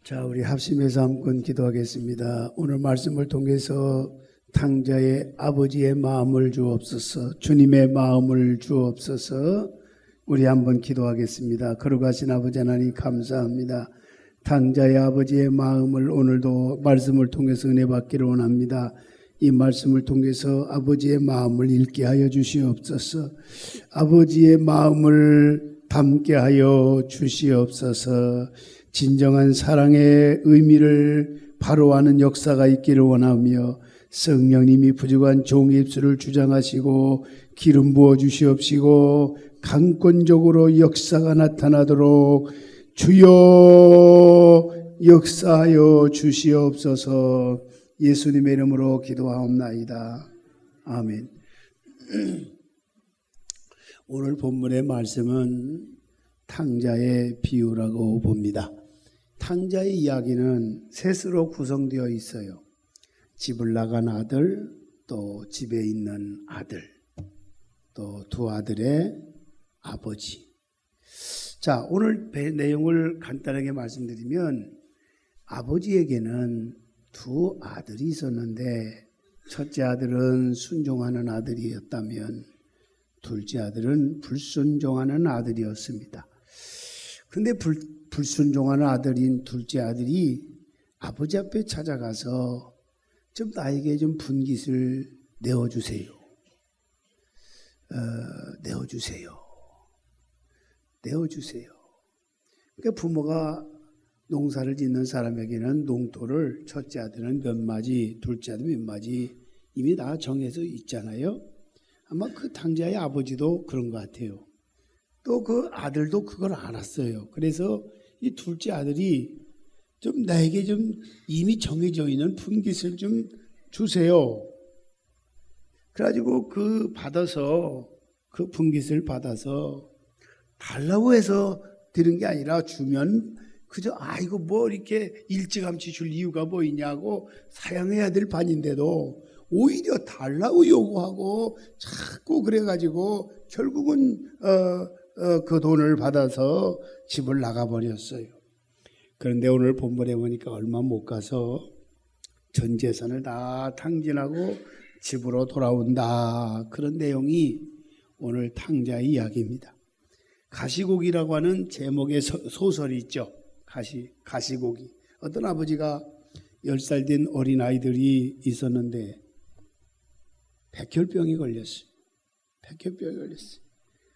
자, 우리 합심해서 한번 기도하겠습니다. 오늘 말씀을 통해서 탕자의 아버지의 마음을 주옵소서, 주님의 마음을 주옵소서. 우리 한번 기도하겠습니다. 거룩하신 아버지 하나님 감사합니다. 탕자의 아버지의 마음을 오늘도 말씀을 통해서 은혜 받기를 원합니다. 이 말씀을 통해서 아버지의 마음을 읽게 하여 주시옵소서. 아버지의 마음을 담게 하여 주시옵소서. 진정한 사랑의 의미를 바로 아는 역사가 있기를 원하며 성령님이 부족한 종의 입술을 주장하시고 기름 부어 주시옵시고 강권적으로 역사가 나타나도록 주여 역사하여 주시옵소서. 예수님의 이름으로 기도하옵나이다. 아멘. 오늘 본문의 말씀은 탕자의 비유라고 봅니다. 탕자의 이야기는 셋으로 구성되어 있어요. 집을 나간 아들, 또 집에 있는 아들, 또 두 아들의 아버지. 자, 오늘 내용을 간단하게 말씀드리면 아버지에게는 두 아들이 있었는데 첫째 아들은 순종하는 아들이었다면 둘째 아들은 불순종하는 아들이었습니다. 근데 불순종하는 아들인 둘째 아들이 아버지 앞에 찾아가서 좀 나에게 좀 분깃을 내어주세요. 내어주세요. 그러니까 부모가 농사를 짓는 사람에게는 농토를 첫째 아들은 몇 마지, 둘째 아들은 몇 마지 이미 다 정해져 있잖아요. 아마 그 탕자의 아버지도 그런 것 같아요. 또 그 아들도 그걸 알았어요. 그래서 이 둘째 아들이 좀 나에게 좀 이미 정해져 있는 분깃을 좀 주세요. 그래가지고 그 분깃을 받아서 달라고 해서 드린 게 아니라 주면 그저 이거 뭐 이렇게 일찌감치 줄 이유가 뭐 있냐고 사양해야 될 반인데도 오히려 달라고 요구하고 자꾸 그래가지고 결국은 그 돈을 받아서 집을 나가버렸어요. 그런데 오늘 본문에 보니까 얼마 못 가서 전 재산을 다 탕진하고 집으로 돌아온다. 그런 내용이 오늘 탕자의 이야기입니다. 가시고기라고 하는 제목의 소설이 있죠. 가시고기. 어떤 아버지가 10살 된 어린아이들이 있었는데 백혈병이 걸렸어요.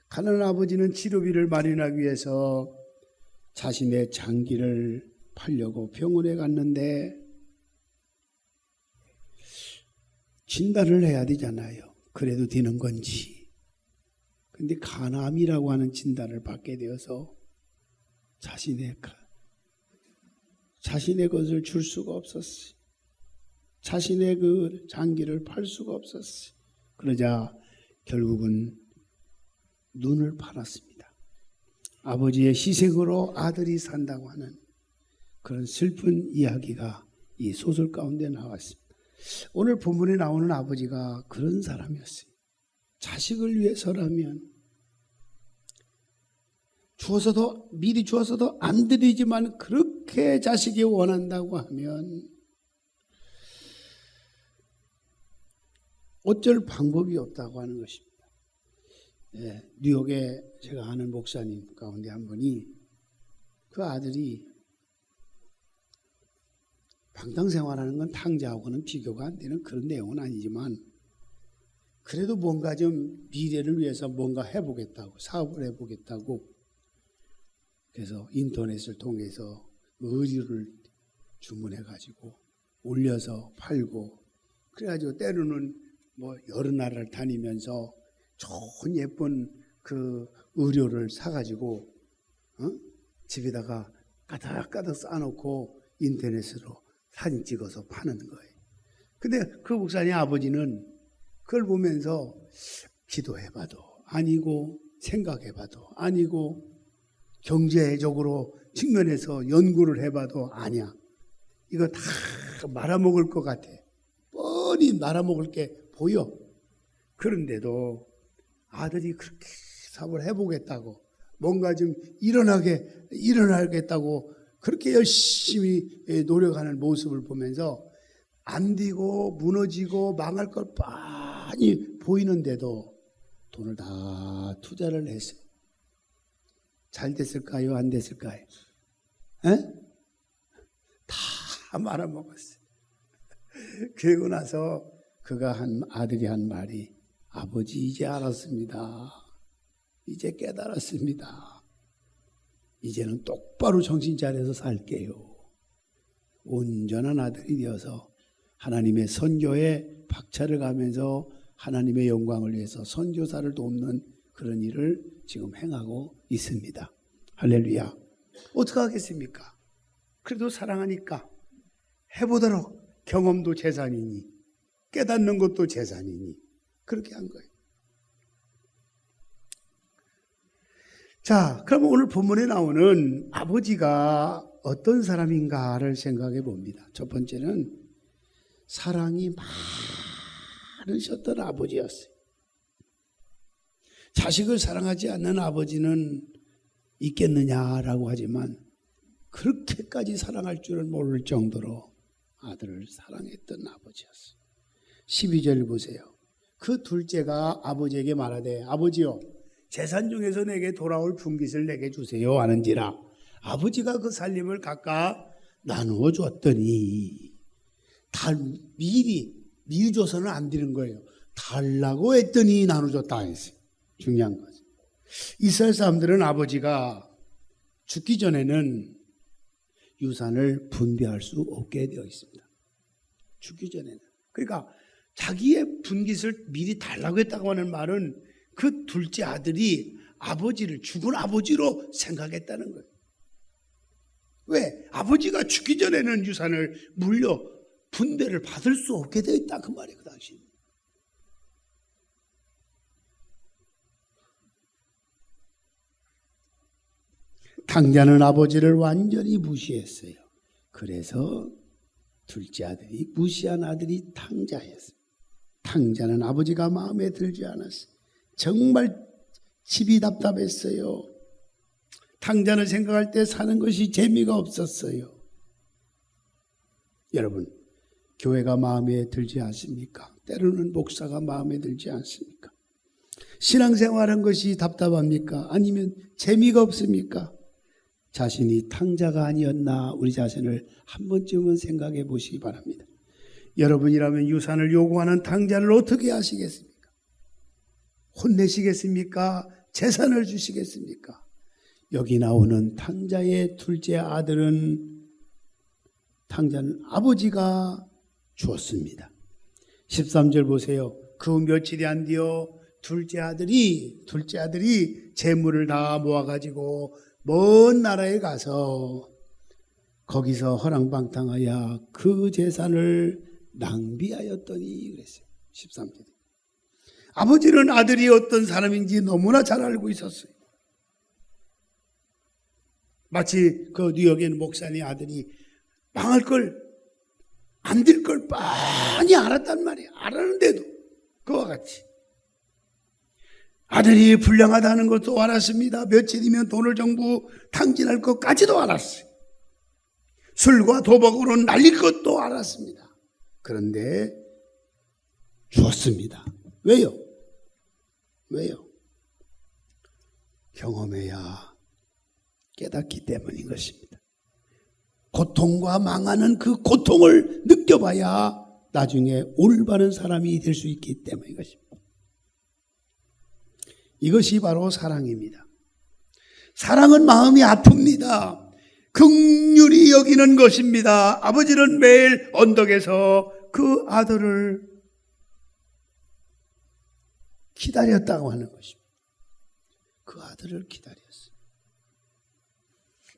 가난한 아버지는 치료비를 마련하기 위해서 자신의 장기를 팔려고 병원에 갔는데 진단을 해야 되잖아요. 그래도 되는 건지. 근데 간암이라고 하는 진단을 받게 되어서 자신의 것을 줄 수가 없었어요. 자신의 그 장기를 팔 수가 없었어요. 그러자 결국은 눈을 팔았습니다. 아버지의 희생으로 아들이 산다고 하는 그런 슬픈 이야기가 이 소설 가운데 나왔습니다. 오늘 본문에 나오는 아버지가 그런 사람이었어요. 자식을 위해서라면 미리 주어서도 안 드리지만 그렇게 자식이 원한다고 하면 어쩔 방법이 없다고 하는 것입니다. 뉴욕에 제가 아는 목사님 가운데 한 분이 그 아들이 방탕생활하는 건 탕자하고는 비교가 안 되는 그런 내용은 아니지만 그래도 뭔가 좀 미래를 위해서 뭔가 해보겠다고 사업을 해보겠다고 그래서 인터넷을 통해서 의류를 주문해가지고 올려서 팔고 그래가지고 때로는 뭐 여러 나라를 다니면서 좋은 예쁜 그 의료를 사가지고 집에다가 가득가득 쌓아놓고 인터넷으로 사진 찍어서 파는 거예요. 근데 그 목사님 아버지는 그걸 보면서 기도해봐도 아니고 생각해봐도 아니고 경제적으로 측면에서 연구를 해봐도 아니야. 이거 다 말아먹을 것 같아. 뻔히 말아먹을 게 보여. 그런데도 아들이 그렇게 사업을 해보겠다고 뭔가 좀 일어나겠다고 그렇게 열심히 노력하는 모습을 보면서 안 되고 무너지고 망할 걸 뻔히 보이는데도 돈을 다 투자를 했어요. 잘 됐을까요? 안 됐을까요? 에? 다 말아먹었어요. 그리고 나서 아들이 한 말이, 아버지 이제 알았습니다. 이제 깨달았습니다. 이제는 똑바로 정신 차려서 살게요. 온전한 아들이 되어서 하나님의 선교에 박차를 가면서 하나님의 영광을 위해서 선교사를 돕는 그런 일을 지금 행하고 있습니다. 할렐루야. 어떻게 하겠습니까? 그래도 사랑하니까 해보도록. 경험도 재산이니 깨닫는 것도 재산이니 그렇게 한 거예요. 자, 그럼 오늘 본문에 나오는 아버지가 어떤 사람인가를 생각해 봅니다. 첫 번째는 사랑이 많으셨던 아버지였어요. 자식을 사랑하지 않는 아버지는 있겠느냐라고 하지만 그렇게까지 사랑할 줄은 모를 정도로 아들을 사랑했던 아버지였어요. 12절 보세요. 그 둘째가 아버지에게 말하되, 아버지요, 재산 중에서 내게 돌아올 분깃을 내게 주세요 하는지라. 아버지가 그 살림을 각각 나누어 줬더니, 미리 줘서는 안 되는 거예요. 달라고 했더니 나눠줬다 했어요. 중요한 거죠. 이스라엘 사람들은 아버지가 죽기 전에는 유산을 분배할 수 없게 되어 있습니다. 죽기 전에는. 그러니까 자기의 분깃을 미리 달라고 했다고 하는 말은 그 둘째 아들이 아버지를 죽은 아버지로 생각했다는 거예요. 왜? 아버지가 죽기 전에는 유산을 물려 분배를 받을 수 없게 되어 있다 그 말이에요. 그 당시. 탕자는 아버지를 완전히 무시했어요. 그래서 둘째 아들이, 무시한 아들이 탕자였어요. 탕자는 아버지가 마음에 들지 않았어요. 정말 집이 답답했어요. 탕자는 생각할 때 사는 것이 재미가 없었어요. 여러분, 교회가 마음에 들지 않습니까? 때로는 목사가 마음에 들지 않습니까? 신앙생활한 것이 답답합니까? 아니면 재미가 없습니까? 자신이 탕자가 아니었나 우리 자신을 한 번쯤은 생각해 보시기 바랍니다. 여러분이라면 유산을 요구하는 탕자를 어떻게 하시겠습니까? 혼내시겠습니까? 재산을 주시겠습니까? 여기 나오는 탕자의 둘째 아들은, 탕자는 아버지가 주었습니다. 13절 보세요. 그 며칠이 안 되어 둘째 아들이 재물을 다 모아가지고 먼 나라에 가서 거기서 허랑방탕하여 그 재산을 낭비하였더니 그랬어요. 13절에. 아버지는 아들이 어떤 사람인지 너무나 잘 알고 있었어요. 마치 그 뉴욕에 있는 목사님 아들이 망할 걸, 안 될 걸 뻔히 알았단 말이에요. 알았는데도 그와 같이. 아들이 불량하다는 것도 알았습니다. 며칠이면 돈을 전부 탕진할 것까지도 알았어요. 술과 도박으로 날릴 것도 알았습니다. 그런데 주었습니다. 왜요? 경험해야 깨닫기 때문인 것입니다. 고통과 망하는 그 고통을 느껴봐야 나중에 올바른 사람이 될 수 있기 때문인 것입니다. 이것이 바로 사랑입니다. 사랑은 마음이 아픕니다. 긍휼히 여기는 것입니다. 아버지는 매일 언덕에서 그 아들을 기다렸다고 하는 것입니다. 그 아들을 기다렸어요.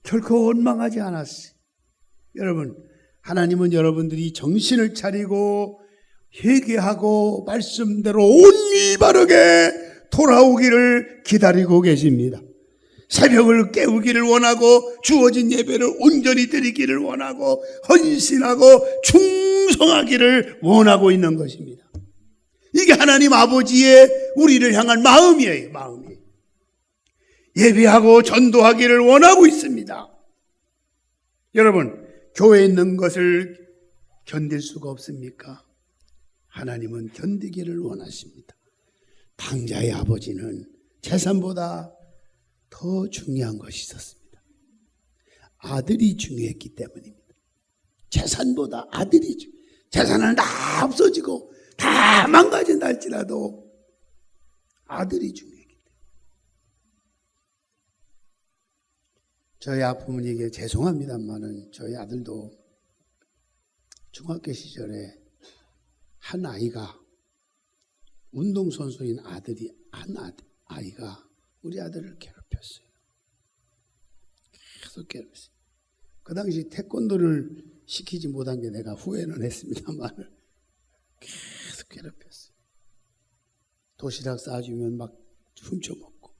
결코 원망하지 않았어요. 여러분, 하나님은 여러분들이 정신을 차리고 회개하고 말씀대로 온리 바르게 돌아오기를 기다리고 계십니다. 새벽을 깨우기를 원하고 주어진 예배를 온전히 드리기를 원하고 헌신하고 충성하기를 원하고 있는 것입니다. 이게 하나님 아버지의 우리를 향한 마음이에요. 예배하고 전도하기를 원하고 있습니다. 여러분, 교회에 있는 것을 견딜 수가 없습니까? 하나님은 견디기를 원하십니다. 당자의 아버지는 재산보다 더 중요한 것이 있었습니다. 아들이 중요했기 때문입니다. 재산보다 아들이 중요해요. 재산은 다 없어지고 다 망가진다 할지라도 아들이 중요했기 때문에. 저희 아버님에게 죄송합니다만은 저희 아들도 중학교 시절에 한 아이가 운동선수인 아이가 우리 아들을 괴롭혔어요. 계속 괴롭혔어요. 그 당시 태권도를 시키지 못한 게 내가 후회는 했습니다만 계속 괴롭혔어요. 도시락 싸주면 막 훔쳐먹고.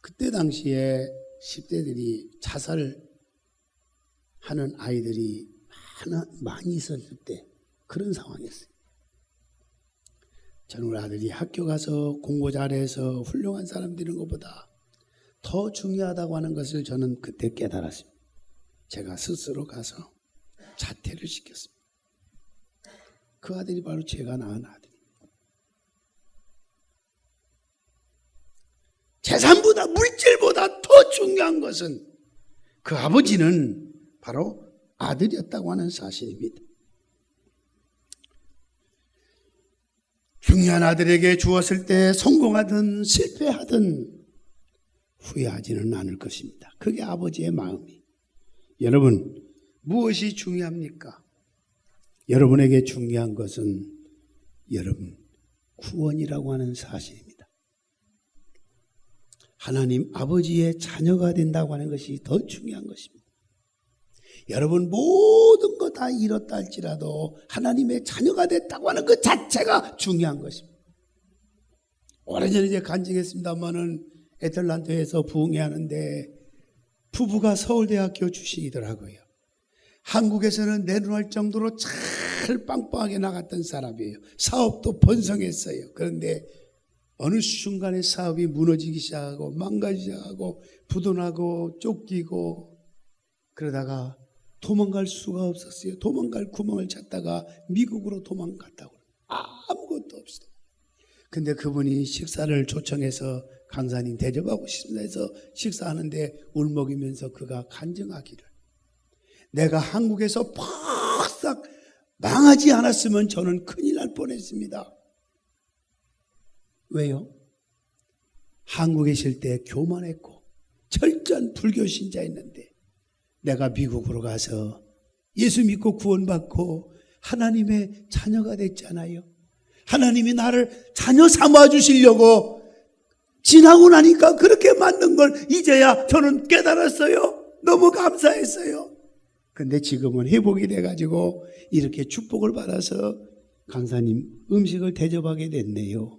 그때 당시에 10대들이 자살하는 아이들이 많이 있었을 때 그런 상황이었어요. 저는 우리 아들이 학교 가서 공부 잘해서 훌륭한 사람 되는 것보다 더 중요하다고 하는 것을 저는 그때 깨달았습니다. 제가 스스로 가서 자퇴를 시켰습니다. 그 아들이 바로 제가 낳은 아들입니다. 재산보다 물질보다 더 중요한 것은 그 아버지는 바로 아들이었다고 하는 사실입니다. 중요한 아들에게 주었을 때 성공하든 실패하든 후회하지는 않을 것입니다. 그게 아버지의 마음이. 여러분, 무엇이 중요합니까? 여러분에게 중요한 것은 여러분 구원이라고 하는 사실입니다. 하나님 아버지의 자녀가 된다고 하는 것이 더 중요한 것입니다. 여러분 모든 거 다 잃었다 할지라도 하나님의 자녀가 됐다고 하는 그 자체가 중요한 것입니다. 오래전에 이제 간증했습니다마는 애틀란타에서 부흥회 하는데 부부가 서울대학교 출신이더라고요. 한국에서는 내놓을 정도로 잘 빵빵하게 나갔던 사람이에요. 사업도 번성했어요. 그런데 어느 순간에 사업이 무너지기 시작하고 망가지기 시작하고 부도나고 쫓기고 그러다가 도망갈 수가 없었어요. 도망갈 구멍을 찾다가 미국으로 도망갔다고. 아무것도 없어. 근데 그분이 식사를 초청해서 강사님 대접하고 싶습니다 해서 식사하는데 울먹이면서 그가 간증하기를, 내가 한국에서 팍싹 망하지 않았으면 저는 큰일 날 뻔했습니다. 왜요? 한국에 있을 때 교만했고 철저한 불교 신자였는데 내가 미국으로 가서 예수 믿고 구원받고 하나님의 자녀가 됐잖아요. 하나님이 나를 자녀 삼아 주시려고 지나고 나니까 그렇게 만든 걸 이제야 저는 깨달았어요. 너무 감사했어요. 근데 지금은 회복이 돼가지고 이렇게 축복을 받아서 강사님 음식을 대접하게 됐네요.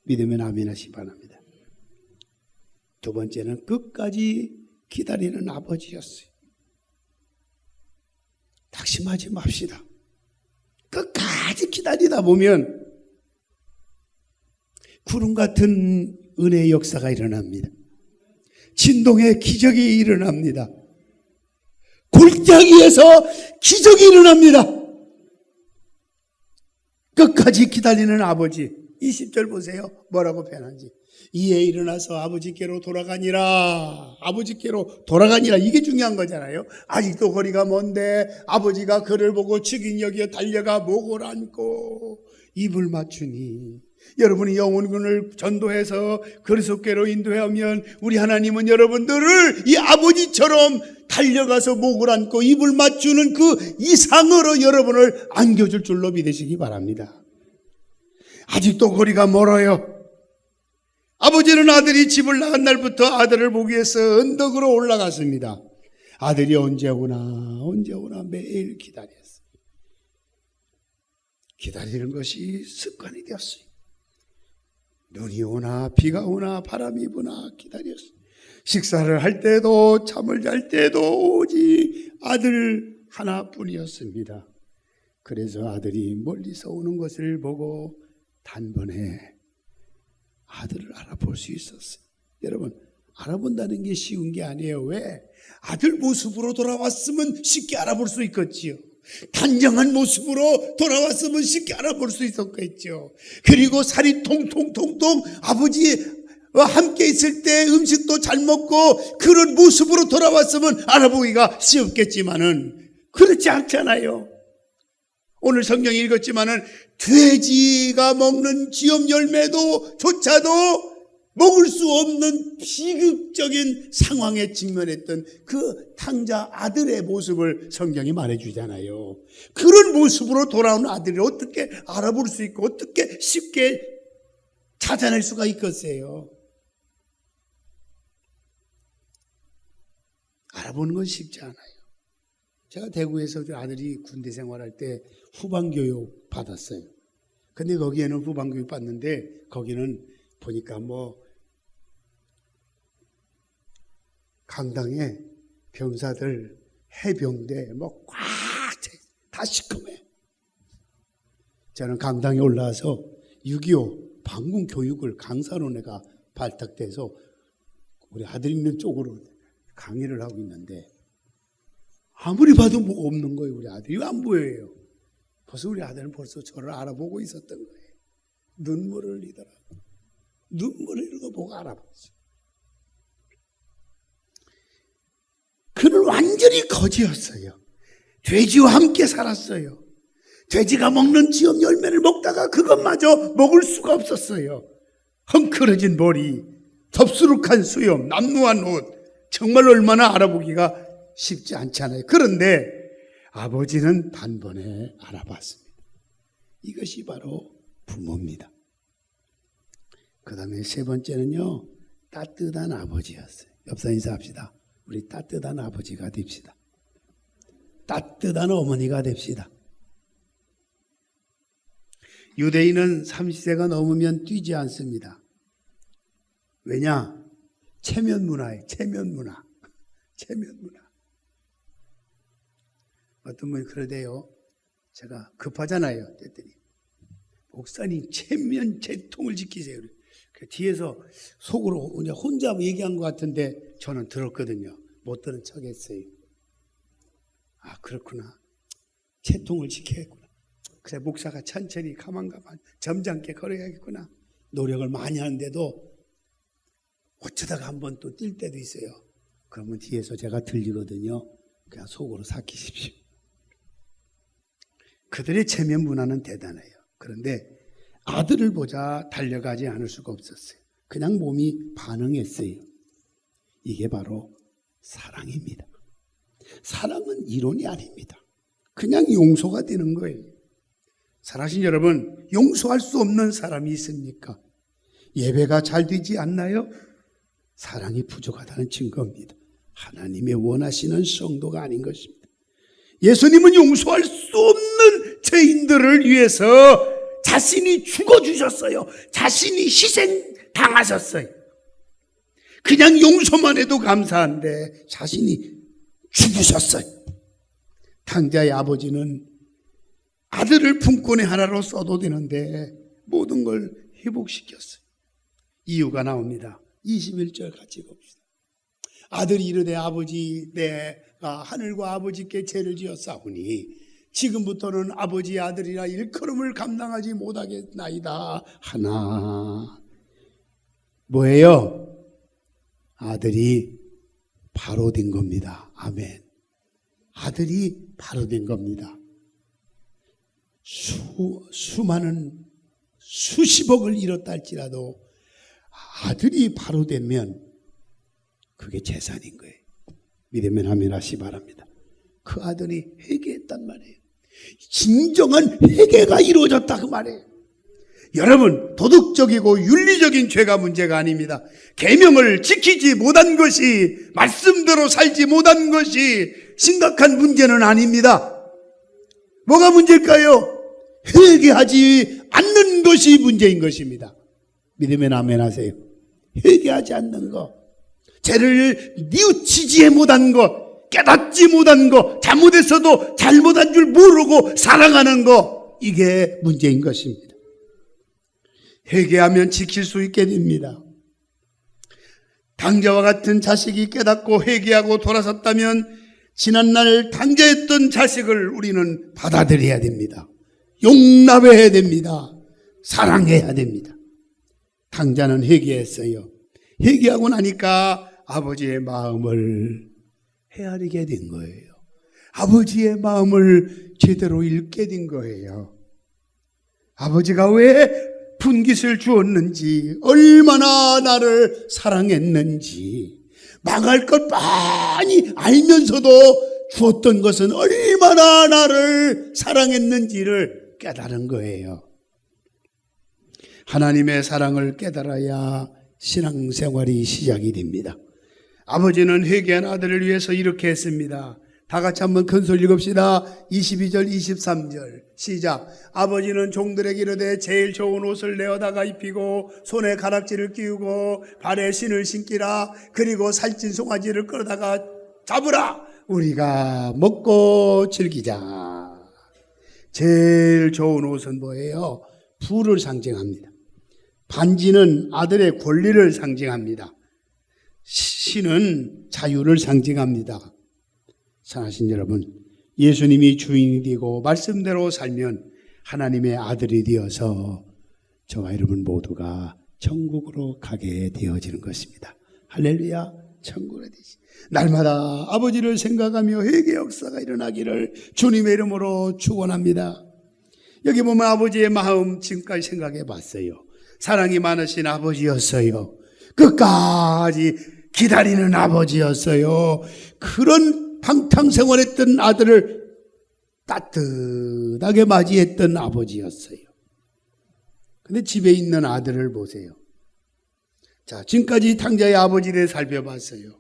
믿으면 아멘 하시기 바랍니다. 두 번째는 끝까지 기다리는 아버지였어요. 낙심하지 맙시다. 끝까지 기다리다 보면 구름 같은 은혜의 역사가 일어납니다. 진동의 기적이 일어납니다. 골짜기에서 기적이 일어납니다. 끝까지 기다리는 아버지. 20절 보세요. 뭐라고 표현하는지. 이에 일어나서 아버지께로 돌아가니라. 아버지께로 돌아가니라. 이게 중요한 거잖아요. 아직도 거리가 먼데 아버지가 그를 보고 측인 여기에 달려가 목을 안고 입을 맞추니. 여러분이 영혼을 전도해서 그리스도께로 인도하면 우리 하나님은 여러분들을 이 아버지처럼 달려가서 목을 안고 입을 맞추는 그 이상으로 여러분을 안겨줄 줄로 믿으시기 바랍니다. 아직도 거리가 멀어요. 아버지는 아들이 집을 나간 날부터 아들을 보기 위해서 언덕으로 올라갔습니다. 아들이 언제 오나 매일 기다렸어요. 기다리는 것이 습관이 되었어요. 눈이 오나 비가 오나 바람이 부나 기다렸어요. 식사를 할 때도 잠을 잘 때도 오직 아들 하나뿐이었습니다. 그래서 아들이 멀리서 오는 것을 보고 단번에 아들을 알아볼 수 있었어요. 여러분, 알아본다는 게 쉬운 게 아니에요. 왜? 아들 모습으로 돌아왔으면 쉽게 알아볼 수 있겠지요. 단정한 모습으로 돌아왔으면 쉽게 알아볼 수 있었겠죠. 그리고 살이 통통통통 아버지와 함께 있을 때 음식도 잘 먹고 그런 모습으로 돌아왔으면 알아보기가 쉬웠겠지만은 그렇지 않잖아요. 오늘 성경 읽었지만은 돼지가 먹는 지엽 열매도 조차도 먹을 수 없는 비극적인 상황에 직면했던 그 탕자 아들의 모습을 성경이 말해주잖아요. 그런 모습으로 돌아온 아들을 어떻게 알아볼 수 있고 어떻게 쉽게 찾아낼 수가 있겠어요? 알아보는 건 쉽지 않아요. 제가 대구에서 아들이 군대 생활할 때 후반교육 받았어요. 근데 거기에는 후반교육 받는데 거기는 보니까 강당에 병사들, 해병대 꽉 다 시커매. 저는 강당에 올라와서 6.25 반군 교육을 강사로 내가 발탁돼서 우리 아들 있는 쪽으로 강의를 하고 있는데 아무리 봐도 뭐가 없는 거예요. 우리 아들이 안 보여요. 벌써 우리 아들은 벌써 저를 알아보고 있었던 거예요. 눈물을 흘리더라고요. 눈물을 흘리고 보고 알아봤어요. 그는 완전히 거지였어요. 돼지와 함께 살았어요. 돼지가 먹는 지엽 열매를 먹다가 그것마저 먹을 수가 없었어요. 헝클어진 머리, 덥수룩한 수염, 남루한 옷, 정말 얼마나 알아보기가 쉽지 않잖아요. 그런데 아버지는 단번에 알아봤습니다. 이것이 바로 부모입니다. 그 다음에 세 번째는요, 따뜻한 아버지였어요. 옆사 인사합시다. 우리 따뜻한 아버지가 됩시다. 따뜻한 어머니가 됩시다. 유대인은 30세가 넘으면 뛰지 않습니다. 왜냐? 체면 문화예요. 체면 문화. 체면 문화. 어떤 분이 그러대요. 제가 급하잖아요. 그랬더니 목사님 체면 제통을 지키세요. 뒤에서 속으로 그냥 혼자 얘기한 것 같은데 저는 들었거든요. 못 들은 척했어요. 아, 그렇구나. 채통을 지켜야겠구나. 그래, 목사가 천천히 가만가만 점잖게 걸어야겠구나. 노력을 많이 하는데도 어쩌다가 한번 또 뛸 때도 있어요. 그러면 뒤에서 제가 들리거든요. 그냥 속으로 삭히십시오. 그들의 체면 문화는 대단해요. 그런데 아들을 보자 달려가지 않을 수가 없었어요. 그냥 몸이 반응했어요. 이게 바로 사랑입니다. 사랑은 이론이 아닙니다. 그냥 용서가 되는 거예요. 사랑하신 여러분, 용서할 수 없는 사람이 있습니까? 예배가 잘 되지 않나요? 사랑이 부족하다는 증거입니다. 하나님의 원하시는 성도가 아닌 것입니다. 예수님은 용서할 수 없는 죄인들을 위해서 자신이 죽어주셨어요. 자신이 희생당하셨어요. 그냥 용서만 해도 감사한데 자신이 죽으셨어요. 탕자의 아버지는 아들을 품꾼의 하나로 써도 되는데 모든 걸 회복시켰어요. 이유가 나옵니다. 21절 같이 봅시다. 아들이 이르되 아버지 내가 하늘과 아버지께 죄를 지었사오니 지금부터는 아버지의 아들이라 일컬음을 감당하지 못하겠나이다 하나. 뭐예요? 아들이 바로 된 겁니다. 아멘. 아들이 바로 된 겁니다. 수많은 수십억을 잃었다 할지라도 아들이 바로 되면 그게 재산인 거예요. 믿으면 아멘 하시 바랍니다. 그 아들이 회개했단 말이에요. 진정한 회개가 이루어졌다 그 말이에요. 여러분, 도덕적이고 윤리적인 죄가 문제가 아닙니다. 계명을 지키지 못한 것이, 말씀대로 살지 못한 것이 심각한 문제는 아닙니다. 뭐가 문제일까요? 회개하지 않는 것이 문제인 것입니다. 믿으면 아멘 하세요. 회개하지 않는 것, 죄를 뉘우치지 못한 것, 깨닫지 못한 것, 잘못했어도 잘못한 줄 모르고 살아가는 것, 이게 문제인 것입니다. 회개하면 지킬 수 있게 됩니다. 당자와 같은 자식이 깨닫고 회개하고 돌아섰다면 지난날 당자였던 자식을 우리는 받아들여야 됩니다. 용납해야 됩니다. 사랑해야 됩니다. 당자는 회개했어요. 회개하고 나니까 아버지의 마음을 헤아리게 된 거예요. 아버지의 마음을 제대로 읽게 된 거예요. 아버지가 왜 분깃을 주었는지, 얼마나 나를 사랑했는지, 망할 것 많이 알면서도 주었던 것은 얼마나 나를 사랑했는지를 깨달은 거예요. 하나님의 사랑을 깨달아야 신앙생활이 시작이 됩니다. 아버지는 회개한 아들을 위해서 이렇게 했습니다. 다 같이 한번 큰 소리 읽읍시다. 22절 23절 시작. 아버지는 종들에게 이르되 제일 좋은 옷을 내어다가 입히고 손에 가락지를 끼우고 발에 신을 신기라. 그리고 살찐 송아지를 끌어다가 잡으라. 우리가 먹고 즐기자. 제일 좋은 옷은 뭐예요? 부를 상징합니다. 반지는 아들의 권리를 상징합니다. 신은 자유를 상징합니다. 사랑하신 여러분, 예수님이 주인이 되고 말씀대로 살면 하나님의 아들이 되어서 저와 여러분 모두가 천국으로 가게 되어지는 것입니다. 할렐루야. 천국으로 되시. 날마다 아버지를 생각하며 회개 역사가 일어나기를 주님의 이름으로 축원합니다. 여기 보면 아버지의 마음 지금까지 생각해 봤어요. 사랑이 많으신 아버지였어요. 끝까지 기다리는 아버지였어요. 그런 방탕생활했던 아들을 따뜻하게 맞이했던 아버지였어요. 근데 집에 있는 아들을 보세요. 자, 지금까지 당자의 아버지를 살펴봤어요.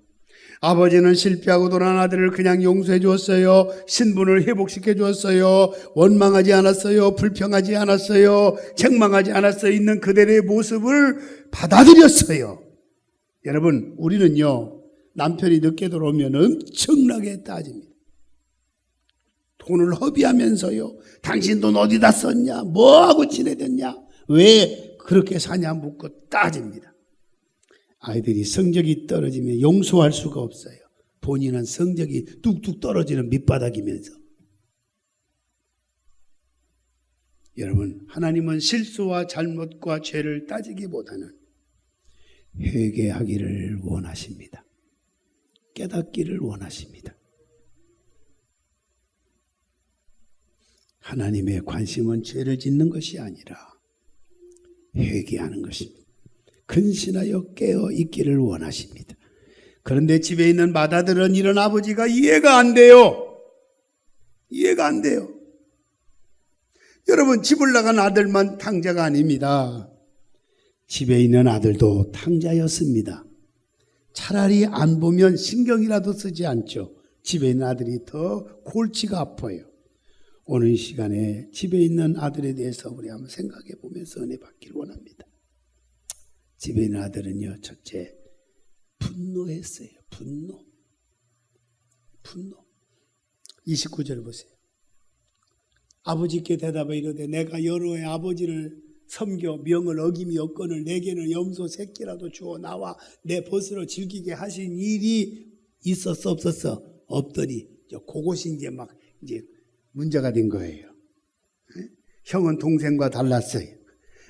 아버지는 실패하고 돌아간 아들을 그냥 용서해 주었어요. 신분을 회복시켜 주었어요. 원망하지 않았어요. 불평하지 않았어요. 책망하지 않았어요. 있는 그대로의 모습을 받아들였어요. 여러분, 우리는요, 남편이 늦게 들어오면 엄청나게 따집니다. 돈을 허비하면서요, 당신 돈 어디다 썼냐? 뭐하고 지내댔냐? 왜 그렇게 사냐? 묻고 따집니다. 아이들이 성적이 떨어지면 용서할 수가 없어요. 본인은 성적이 뚝뚝 떨어지는 밑바닥이면서. 여러분, 하나님은 실수와 잘못과 죄를 따지기보다는 회개하기를 원하십니다. 깨닫기를 원하십니다. 하나님의 관심은 죄를 짓는 것이 아니라 회개하는 것입니다. 근신하여 깨어 있기를 원하십니다. 그런데 집에 있는 맏아들은 이런 아버지가 이해가 안 돼요. 이해가 안 돼요. 여러분, 집을 나간 아들만 탕자가 아닙니다. 집에 있는 아들도 탕자였습니다. 차라리 안 보면 신경이라도 쓰지 않죠. 집에 있는 아들이 더 골치가 아파요. 오늘 이 시간에 집에 있는 아들에 대해서 우리 한번 생각해 보면서 은혜 받기를 원합니다. 집에 있는 아들은요, 첫째, 분노했어요. 분노. 29절 보세요. 아버지께 대답해 이르되 내가 여러 해 아버지를 섬겨 명을 어김이 여건을 내게는 염소 새끼라도 주어 나와 내 벗으로 즐기게 하신 일이 있었어 없었어? 없더니 그것이 이제 막 이제 문제가 된 거예요. 형은 동생과 달랐어요.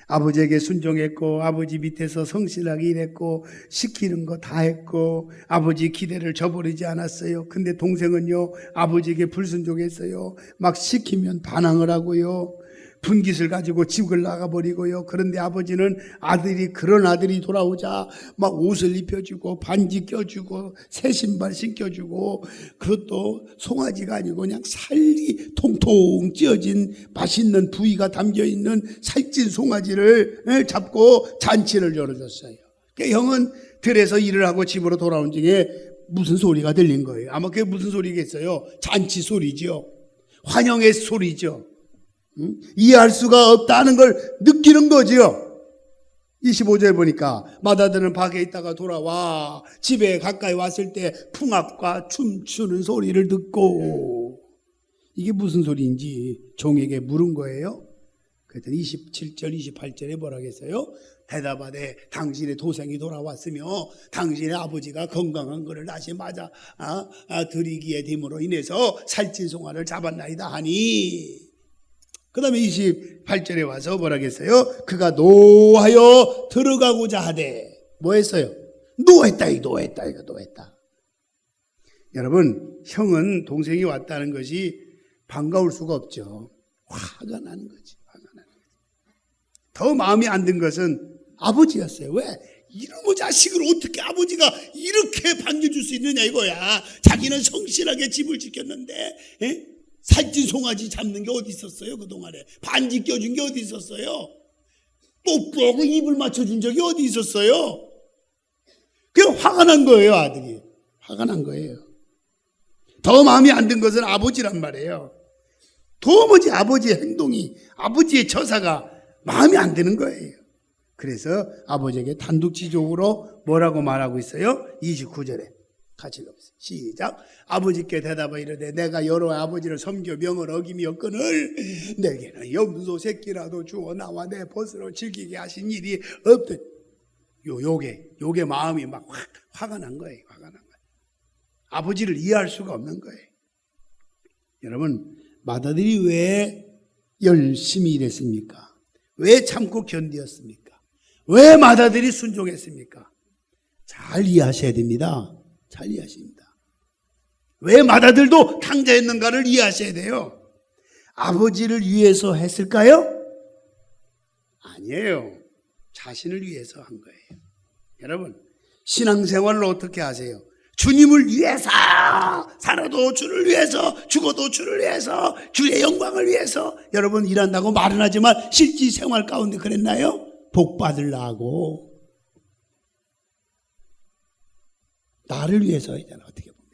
아버지에게 순종했고 아버지 밑에서 성실하게 일했고 시키는 거 다 했고 아버지 기대를 저버리지 않았어요. 근데 동생은요, 아버지에게 불순종했어요. 막 시키면 반항을 하고요, 분깃을 가지고 집을 나가버리고요. 그런데 아버지는 아들이, 그런 아들이 돌아오자 막 옷을 입혀주고 반지 껴주고 새 신발 신겨주고, 그것도 송아지가 아니고 그냥 살이 통통 찌어진 맛있는 부위가 담겨있는 살찐 송아지를 잡고 잔치를 열어줬어요. 그러니까 형은 들에서 일을 하고 집으로 돌아온 중에 무슨 소리가 들린 거예요. 아마 그게 무슨 소리겠어요? 잔치 소리죠. 환영의 소리죠. 이해할 수가 없다는 걸 느끼는 거죠. 25절 보니까 맏아들은 밖에 있다가 돌아와 집에 가까이 왔을 때 풍악과 춤추는 소리를 듣고, 이게 무슨 소리인지 종에게 물은 거예요. 그랬더니 27절 28절에 뭐라 했어요? 대답하되 당신의 도생이 돌아왔으며 당신의 아버지가 건강한 것을 다시 맞아 드리기에 됨으로 인해서 살찐 송아를 잡았나이다 하니, 그 다음에 28절에 와서 뭐라겠어요? 그가 노하여 들어가고자 하되 뭐 했어요? 노했다. 여러분, 형은 동생이 왔다는 것이 반가울 수가 없죠. 화가 나는 거지. 더 마음이 안 든 것은 아버지였어요. 왜? 이놈의 자식을 어떻게 아버지가 이렇게 반겨줄 수 있느냐 이거야. 자기는 성실하게 집을 지켰는데 살찐 송아지 잡는 게 어디 있었어요? 그동안에 반지 껴준 게 어디 있었어요? 뽀뽀하고 입을 맞춰준 적이 어디 있었어요? 그냥 화가 난 거예요. 아들이 화가 난 거예요. 더 마음이 안 든 것은 아버지란 말이에요. 도무지 아버지의 행동이, 아버지의 처사가 마음에 안 드는 거예요. 그래서 아버지에게 단독지적으로 뭐라고 말하고 있어요? 29절에 같이 읽어보세요. 시작. 아버지께 대답하여 이르되 내가 여러 아버지를 섬겨 명을 어김이었거늘 내게는 염소 새끼라도 주어 나와 내 벗으로 즐기게 하신 일이 없듯. 요게 마음이 막 화가 난 거예요. 아버지를 이해할 수가 없는 거예요. 여러분, 맏아들이 왜 열심히 일했습니까? 왜 참고 견디었습니까? 왜 맏아들이 순종했습니까? 잘 이해하셔야 됩니다. 잘 이해하십니다. 왜 맏아들도 탕자했는가를 이해하셔야 돼요. 아버지를 위해서 했을까요? 아니에요. 자신을 위해서 한 거예요. 여러분, 신앙생활을 어떻게 하세요? 주님을 위해서 살아도 주를 위해서, 죽어도 주를 위해서, 주의 영광을 위해서. 여러분, 일한다고 말은 하지만 실제 생활 가운데 그랬나요? 복 받으려고. 나를 위해서 하잖아, 어떻게 보면.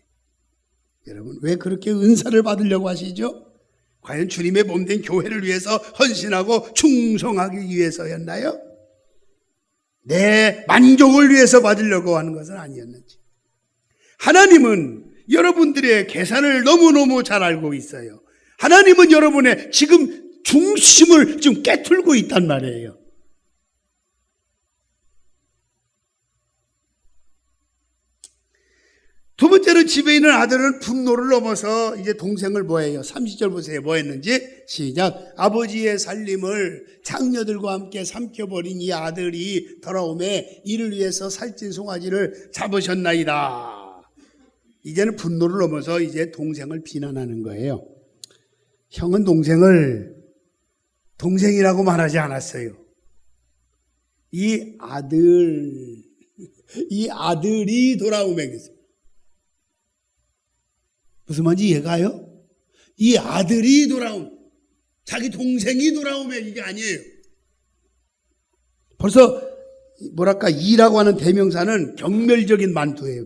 여러분, 왜 그렇게 은사를 받으려고 하시죠? 과연 주님의 몸된 교회를 위해서 헌신하고 충성하기 위해서였나요? 내 만족을 위해서 받으려고 하는 것은 아니었는지. 하나님은 여러분들의 계산을 너무너무 잘 알고 있어요. 하나님은 여러분의 지금 중심을 좀 깨틀고 있단 말이에요. 두 번째로 집에 있는 아들은 분노를 넘어서 이제 동생을 뭐해요? 30절 보세요. 뭐 했는지 시작. 아버지의 살림을 장녀들과 함께 삼켜버린 이 아들이 돌아오매 이를 위해서 살찐 송아지를 잡으셨나이다. 이제는 분노를 넘어서 이제 동생을 비난하는 거예요. 형은 동생을 동생이라고 말하지 않았어요. 이 아들이 돌아오매 무슨 말인지 이해가요? 이 아들이 자기 동생이 돌아오면 이게 아니에요. 벌써 뭐랄까 이라고 하는 대명사는 경멸적인 말투예요.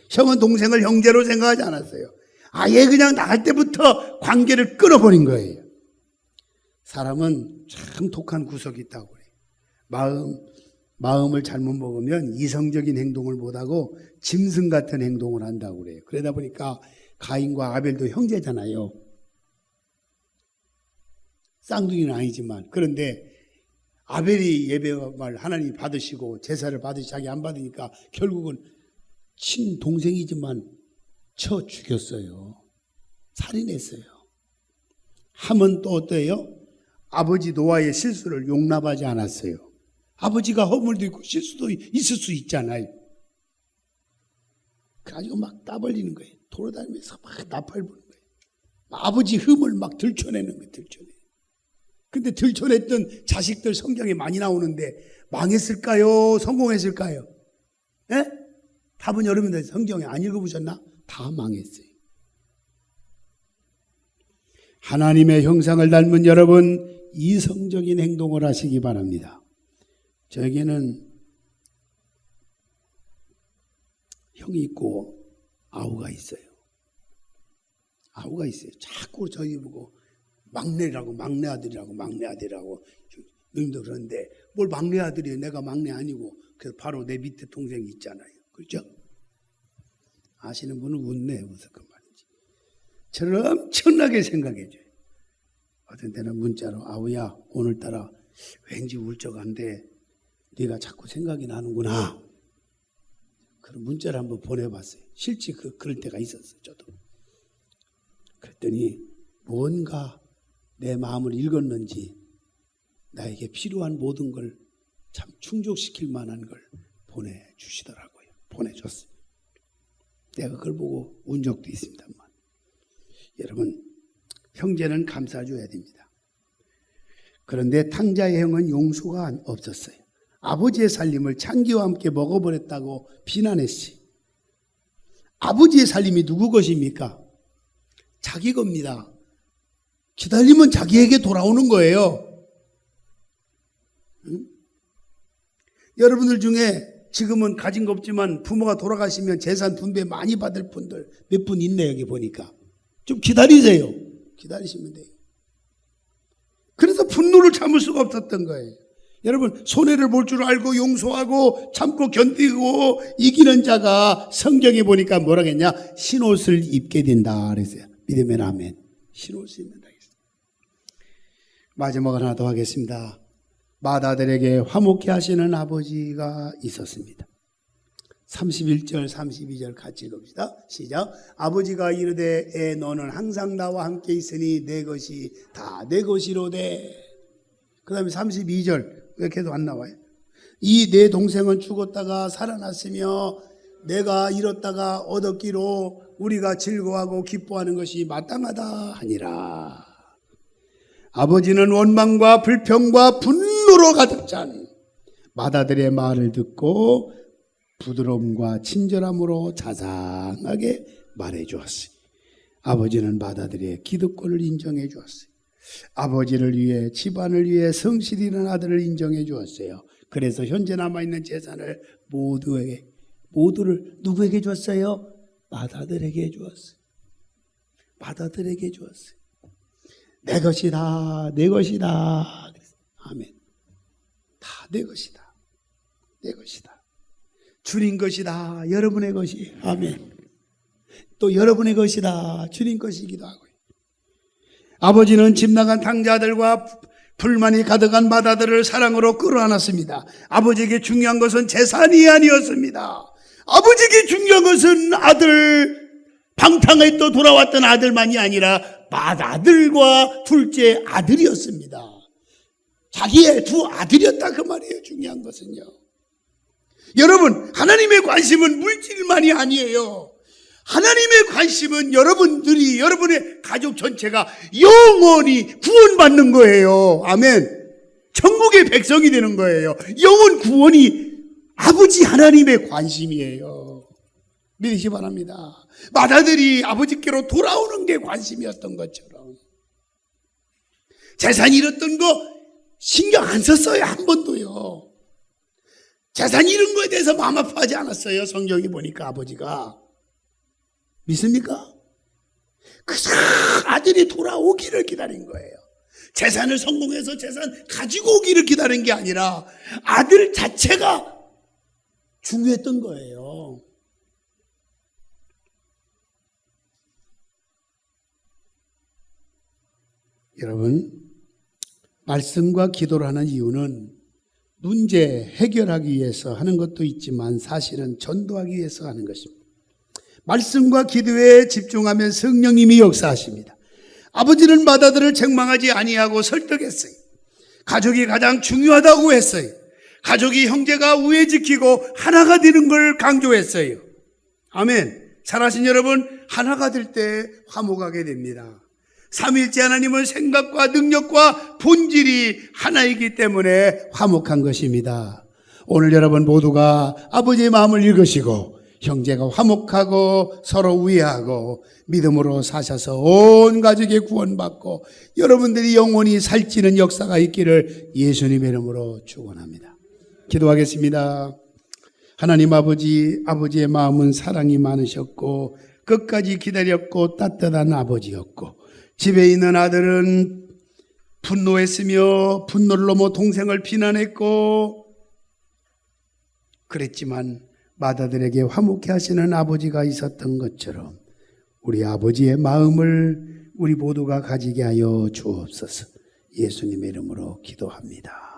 형은 동생을 형제로 생각하지 않았어요. 아예 그냥 나갈 때부터 관계를 끊어버린 거예요. 사람은 참 독한 구석이 있다고 그래요. 마음을 잘못 먹으면 이성적인 행동을 못하고 짐승 같은 행동을 한다고 그래요. 그러다 보니까 가인과 아벨도 형제잖아요. 쌍둥이는 아니지만. 그런데 아벨이 예배를 하나님이 받으시고 제사를 받으시 자기 안 받으니까 결국은 친동생이지만 쳐 죽였어요. 살인했어요. 함은 또 어때요? 아버지 노아의 실수를 용납하지 않았어요. 아버지가 허물도 있고 실수도 있을 수 있잖아요. 그래가지고 막 따벌리는 거예요. 돌아다니면서 막 나팔 부는 거예요. 아버지 흠을 막 들춰내는 거예요. 근데 들춰냈던 자식들 성경에 많이 나오는데 망했을까요? 성공했을까요? 예? 답은 여러분들 성경에 안 읽어보셨나? 다 망했어요. 하나님의 형상을 닮은 여러분, 이성적인 행동을 하시기 바랍니다. 저에게는 형이 있고 아우가 있어요. 자꾸 저희 보고 막내 아들이라고 누님도 그러는데 뭘 막내 아들이에요. 내가 막내 아니고. 그래서 바로 내 밑에 동생이 있잖아요. 그렇죠? 아시는 분은 웃네. 무슨 그 말인지. 저를 엄청나게 생각해줘요. 어떤 때는 문자로 아우야 오늘따라 왠지 울적한데 네가 자꾸 생각이 나는구나. 그런 문자를 한번 보내봤어요. 실제 그럴 때가 있었어요. 저도. 그랬더니 뭔가 내 마음을 읽었는지 나에게 필요한 모든 걸 참 충족시킬 만한 걸 보내주시더라고요. 보내줬어요. 내가 그걸 보고 운 적도 있습니다만. 여러분, 형제는 감싸줘야 됩니다. 그런데 탕자의 형은 용서가 없었어요. 아버지의 살림을 창기와 함께 먹어버렸다고 비난했어요. 아버지의 살림이 누구 것입니까? 자기 겁니다. 기다리면 자기에게 돌아오는 거예요. 응? 여러분들 중에 지금은 가진 거 없지만 부모가 돌아가시면 재산 분배 많이 받을 분들 몇 분 있네. 여기 보니까 좀 기다리세요. 기다리시면 돼요. 그래서 분노를 참을 수가 없었던 거예요. 여러분, 손해를 볼 줄 알고 용서하고 참고 견디고 이기는 자가 성경에 보니까 뭐라겠냐? 흰옷을 입게 된다 그랬어요. 믿으면 아멘. 흰옷을 입는다. 마지막 하나 더 하겠습니다. 맏아들에게 화목케 하시는 아버지가 있었습니다. 31절 32절 같이 읽읍시다. 시작. 아버지가 이르되 애 너는 항상 나와 함께 있으니 내 것이 다 내 것이로되. 그 다음에 32절 왜 계속 안 나와요? 이 내 동생은 죽었다가 살아났으며 내가 잃었다가 얻었기로 우리가 즐거워하고 기뻐하는 것이 마땅하다 하니라. 아버지는 원망과 불평과 분노로 가득 찬 맏아들의 말을 듣고 부드러움과 친절함으로 자상하게 말해 주었어요. 아버지는 맏아들의 기득권을 인정해 주었어요. 아버지를 위해 집안을 위해 성실히 있는 아들을 인정해 주었어요. 그래서 현재 남아있는 재산을 모두를 누구에게 줬어요? 맏아들에게 주었어요. 맏아들에게 주었어요. 내 것이다, 내 것이다. 아멘. 다 내 것이다, 내 것이다. 주님 것이다, 여러분의 것이. 아멘. 또 여러분의 것이다, 주님 것이기도 하고요. 아버지는 집 나간 탕자들과 불만이 가득한 맏아들을 사랑으로 끌어안았습니다. 아버지에게 중요한 것은 재산이 아니었습니다. 아버지에게 중요한 것은 아들, 방탕에 또 돌아왔던 아들만이 아니라 맏아들과 둘째 아들이었습니다. 자기의 두 아들이었다 그 말이에요. 중요한 것은요. 여러분, 하나님의 관심은 물질만이 아니에요. 하나님의 관심은 여러분들이, 여러분의 가족 전체가 영원히 구원받는 거예요. 아멘. 천국의 백성이 되는 거예요. 영원 구원이 아버지 하나님의 관심이에요. 믿으시 바랍니다. 맏아들이 아버지께로 돌아오는 게 관심이었던 것처럼 재산 잃었던 거 신경 안 썼어요. 한 번도요. 재산 잃은 거에 대해서 마음 아파하지 않았어요. 성경에 보니까 아버지가. 믿습니까? 그 아들이 돌아오기를 기다린 거예요. 재산을 성공해서 재산 가지고 오기를 기다린 게 아니라 아들 자체가 중요했던 거예요. 여러분, 말씀과 기도를 하는 이유는 문제 해결하기 위해서 하는 것도 있지만 사실은 전도하기 위해서 하는 것입니다. 말씀과 기도에 집중하면 성령님이 역사하십니다. 아버지는 맏아들을 책망하지 아니하고 설득했어요. 가족이 가장 중요하다고 했어요. 가족이 형제가 우애 지키고 하나가 되는 걸 강조했어요. 아멘. 살아신 여러분, 하나가 될 때 화목하게 됩니다. 삼위일체 하나님은 생각과 능력과 본질이 하나이기 때문에 화목한 것입니다. 오늘 여러분 모두가 아버지의 마음을 읽으시고 형제가 화목하고 서로 우애하고 믿음으로 사셔서 온 가족이 구원받고 여러분들이 영원히 살찌는 역사가 있기를 예수님의 이름으로 축원합니다. 기도하겠습니다. 하나님 아버지, 아버지의 마음은 사랑이 많으셨고 끝까지 기다렸고 따뜻한 아버지였고 집에 있는 아들은 분노했으며 분노를 넘어 동생을 비난했고 그랬지만 맏아들에게 화목케 하시는 아버지가 있었던 것처럼 우리 아버지의 마음을 우리 모두가 가지게 하여 주옵소서. 예수님의 이름으로 기도합니다.